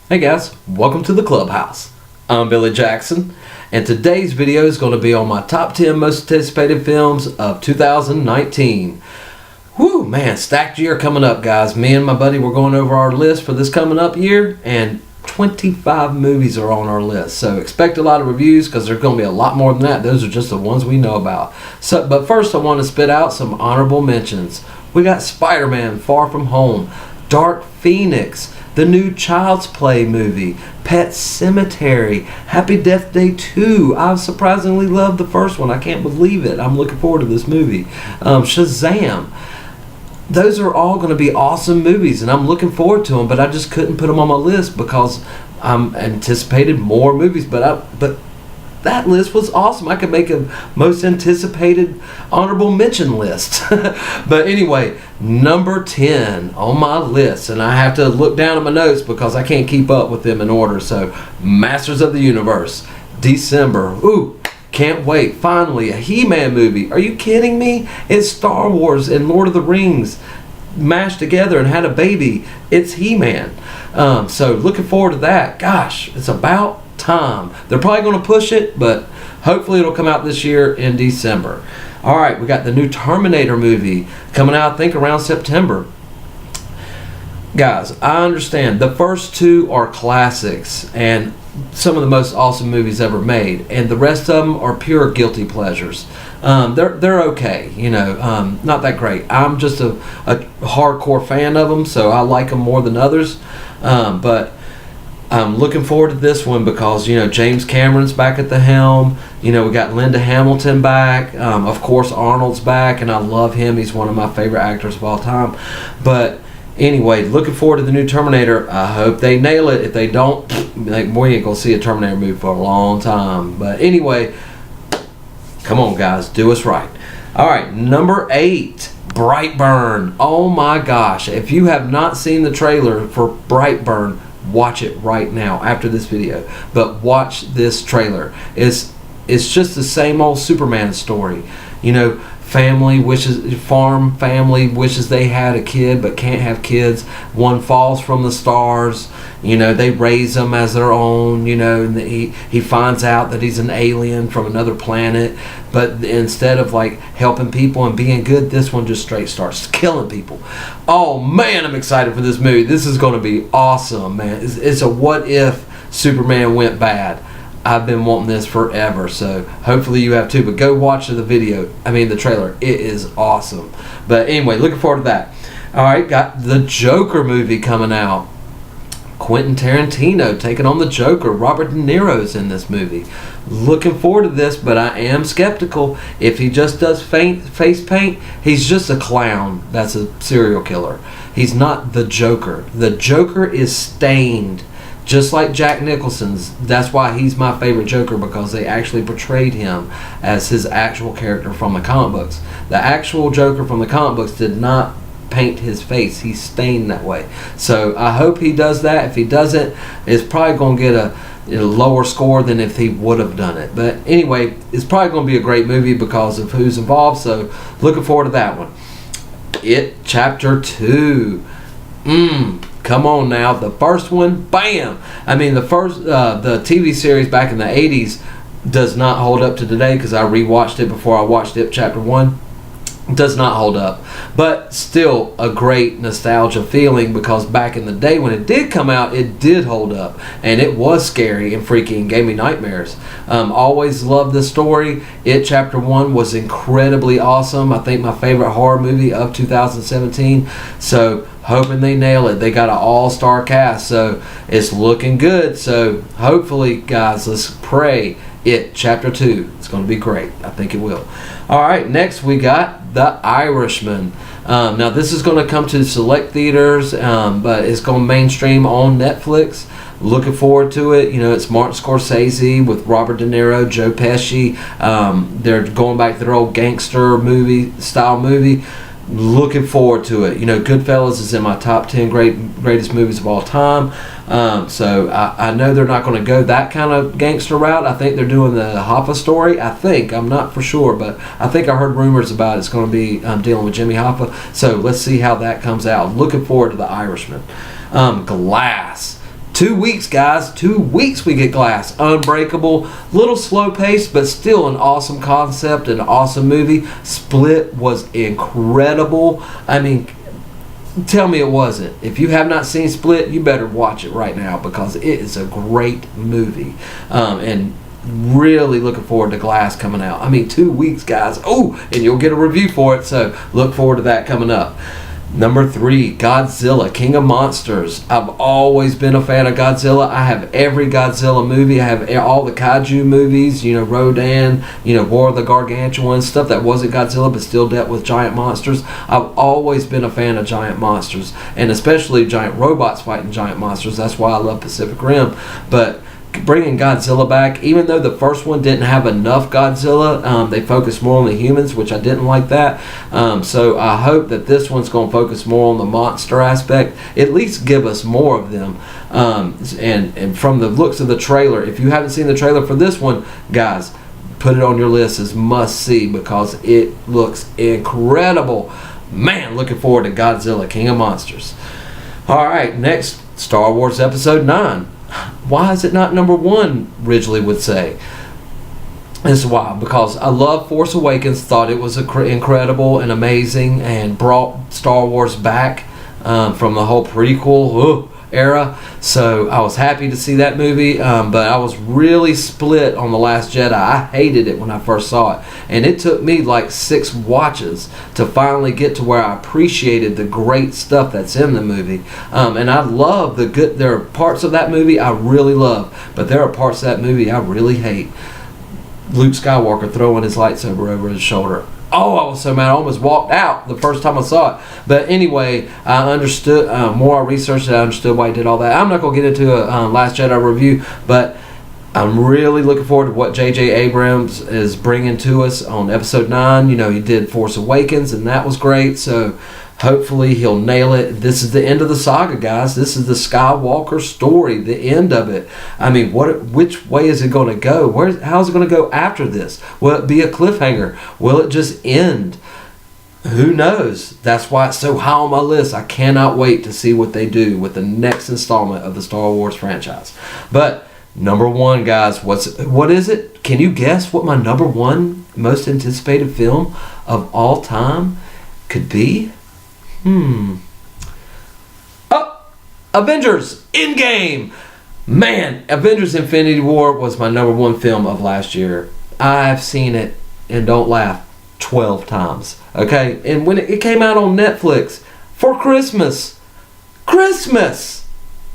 Hey guys, welcome to the Clubhouse. I'm Billy Jackson, and today's video is going to be on my top 10 most anticipated films of 2019. Whew, man, stacked year coming up, guys. Me and my buddy were going over our list for this coming up year, and 25 movies are on our list. So expect a lot of reviews because there's going to be a lot more than that. Those are just the ones we know about. But first, I want to spit out some honorable mentions. We got Spider-Man: Far From Home, Dark Phoenix, the new Child's Play movie, Pet Sematary, Happy Death Day 2. I surprisingly love the first one. I can't believe it. I'm looking forward to this movie. Shazam. Those are all going to be awesome movies, and I'm looking forward to them, but I just couldn't put them on my list because I'm anticipated more movies. But that list was awesome. I could make a most anticipated honorable mention list. But anyway, number 10 on my list, and I have to look down at my notes because I can't keep up with them in order. So, Masters of the Universe, December. Ooh, can't wait. Finally, a He-Man movie. Are you kidding me? It's Star Wars and Lord of the Rings mashed together and had a baby. It's He-Man. So looking forward to that. Gosh, it's about time. They're probably going to push it, but hopefully it'll come out this year in December. All right, we got the new Terminator movie coming out, I think, around September. Guys, I understand the first two are classics and some of the most awesome movies ever made, and the rest of them are pure guilty pleasures. They're okay, not that great. I'm just a hardcore fan of them, so I like them more than others. But I'm looking forward to this one because, James Cameron's back at the helm. We got Linda Hamilton back. Of course, Arnold's back, and I love him. He's one of my favorite actors of all time. But anyway, looking forward to the new Terminator. I hope they nail it. If they don't, we ain't going to see a Terminator movie for a long time. But anyway, come on, guys. Do us right. All right, number 8. Brightburn. Oh my gosh. If you have not seen the trailer for Brightburn, watch it right now after this video. But watch this trailer. It's just the same old Superman story. Farm family wishes they had a kid but can't have kids. One falls from the stars. They raise him as their own. And he finds out that he's an alien from another planet. But instead of helping people and being good, this one just straight starts killing people. Oh man, I'm excited for this movie. This is going to be awesome, man. It's a what if Superman went bad. I've been wanting this forever, so hopefully you have too. But go watch the trailer. It is awesome. But anyway, looking forward to that. All right, got the Joker movie coming out. Quentin Tarantino taking on the Joker. Robert De Niro's in this movie. Looking forward to this, but I am skeptical. If he just does face paint, he's just a clown that's a serial killer. He's not the Joker. The Joker is stained. Just like Jack Nicholson's. That's why he's my favorite Joker, because they actually portrayed him as his actual character from the comic books. The actual Joker from the comic books did not paint his face. He's stained that way. So I hope he does that. If he doesn't, it's probably going to get a lower score than if he would have done it. But anyway, it's probably going to be a great movie because of who's involved. So looking forward to that one. It Chapter 2. Come on now, the first one, bam! The TV series back in the 80s does not hold up to today because I rewatched it before I watched it, Chapter 1. Does not hold up. But still a great nostalgia feeling because back in the day when it did come out, it did hold up. And it was scary and freaky and gave me nightmares. Always loved the story. It Chapter 1 was incredibly awesome. I think my favorite horror movie of 2017. So hoping they nail it. They got an all-star cast, so it's looking good. So hopefully, guys, let's pray It Chapter 2. It's going to be great. I think it will. All right, next we got The Irishman. Now this is going to come to select theaters, but it's going mainstream on Netflix. Looking forward to it. It's Martin Scorsese with Robert De Niro, Joe Pesci. They're going back to their old gangster style movie. Looking forward to it. Goodfellas is in my top 10 greatest movies of all time. So I know they're not going to go that kind of gangster route. I think they're doing the Hoffa story. I'm not for sure, but I think I heard rumors about it's going to be dealing with Jimmy Hoffa. So let's see how that comes out. Looking forward to The Irishman. Glass. 2 weeks, guys. 2 weeks we get Glass. Unbreakable. Little slow paced, but still an awesome concept, an awesome movie. Split was incredible. I mean, tell me it wasn't. If you have not seen Split, you better watch it right now because it is a great movie. And really looking forward to Glass coming out. I mean, 2 weeks, guys. Oh, and you'll get a review for it, so look forward to that coming up. Number 3, Godzilla, King of Monsters. I've always been a fan of Godzilla. I have every Godzilla movie. I have all the kaiju movies, Rodan, War of the Gargantuan, stuff that wasn't Godzilla but still dealt with giant monsters. I've always been a fan of giant monsters, and especially giant robots fighting giant monsters. That's why I love Pacific Rim. But bringing Godzilla back, even though the first one didn't have enough Godzilla, they focused more on the humans, which I didn't like that. So I hope that this one's going to focus more on the monster aspect, at least give us more of them. And from the looks of the trailer, if you haven't seen the trailer for this one, guys, put it on your list as must see because it looks incredible. Man, looking forward to Godzilla, King of Monsters. All right, next, Star Wars Episode 9. Why is it not number 1, Ridgely would say. This is why, because I love Force Awakens, thought it was incredible and amazing and brought Star Wars back from the whole prequel era. So I was happy to see that movie, but I was really split on The Last Jedi. I hated it when I first saw it, and it took me like 6 watches to finally get to where I appreciated the great stuff that's in the movie. And I love there are parts of that movie I really love, but there are parts of that movie I really hate. Luke Skywalker throwing his lightsaber over his shoulder. Oh, I was so mad I almost walked out the first time I saw it. But anyway, I understood, more I researched it, I understood why he did all that. I'm not going to get into a Last Jedi review, but I'm really looking forward to what J.J. Abrams is bringing to us on Episode 9. He did Force Awakens, and that was great, so hopefully he'll nail it. This is the end of the saga, guys. This is the Skywalker story, the end of it. I mean, which way is it going to go? How's it going to go after this? Will it be a cliffhanger? Will it just end? Who knows? That's why it's so high on my list. I cannot wait to see what they do with the next installment of the Star Wars franchise. But number 1, guys, what is it? Can you guess what my number 1 most anticipated film of all time could be? Avengers Endgame. Man, Avengers Infinity War was my number 1 film of last year. I've seen it, and don't laugh, 12 times. Okay? And when it came out on Netflix for Christmas.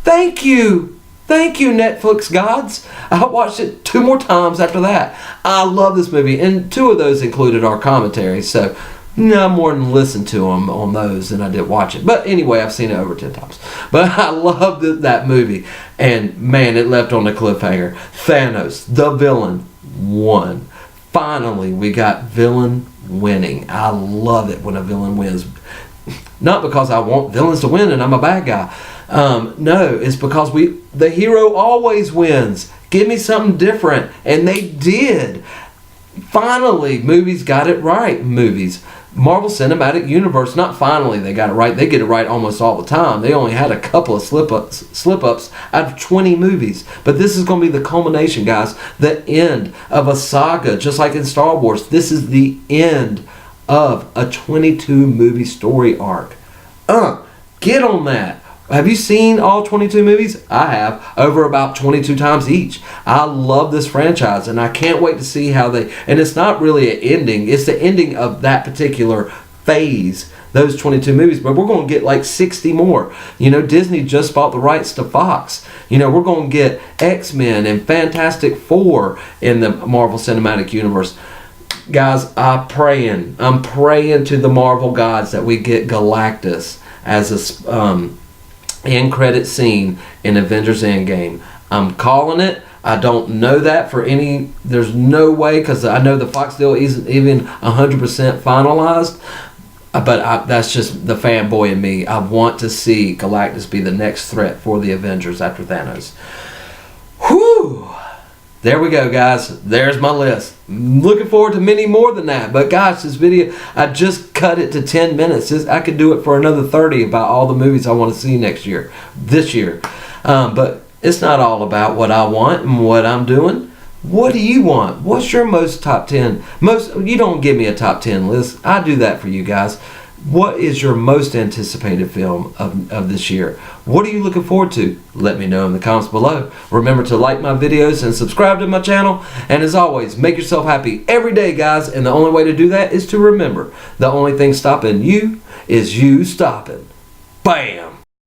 Thank you, Netflix gods. I watched it 2 more times after that. I love this movie, and 2 of those included our commentary, so no more than listen to them on those than I did watch it. But anyway, I've seen it over 10 times. But I loved that movie. And man, it left on a cliffhanger. Thanos, the villain, won. Finally, we got villain winning. I love it when a villain wins. Not because I want villains to win and I'm a bad guy. No, it's because the hero always wins. Give me something different. And they did. Finally, movies got it right. Marvel Cinematic Universe, not finally they got it right. They get it right almost all the time. They only had a couple of slip-ups out of 20 movies. But this is going to be the culmination, guys. The end of a saga, just like in Star Wars. This is the end of a 22-movie story arc. Get on that. Have you seen all 22 movies? I have, over about 22 times each. I love this franchise, and I can't wait to see how and it's not really an ending, it's the ending of that particular phase, those 22 movies, but we're going to get like 60 more. Disney just bought the rights to Fox. We're going to get X-Men and Fantastic Four in the Marvel Cinematic Universe. Guys, I'm praying to the Marvel gods that we get Galactus as a end credit scene in Avengers Endgame. I'm calling it. I don't know that there's no way, because I know the Fox deal isn't even 100% finalized, but that's just the fanboy in me. I want to see Galactus be the next threat for the Avengers after Thanos. Whew! There we go, guys. There's my list. Looking forward to many more than that. But gosh, this video, I just cut it to 10 minutes. I could do it for another 30 about all the movies I want to see this year. But It's not all about what I want and what I'm doing. What do you want? What's your most top 10? You don't give me a top 10 list. I do that for you guys. What is your most anticipated film of this year? What are you looking forward to? Let me know in the comments below. Remember to like my videos and subscribe to my channel. And as always, make yourself happy every day, guys. And the only way to do that is to remember, the only thing stopping you is you stopping. Bam!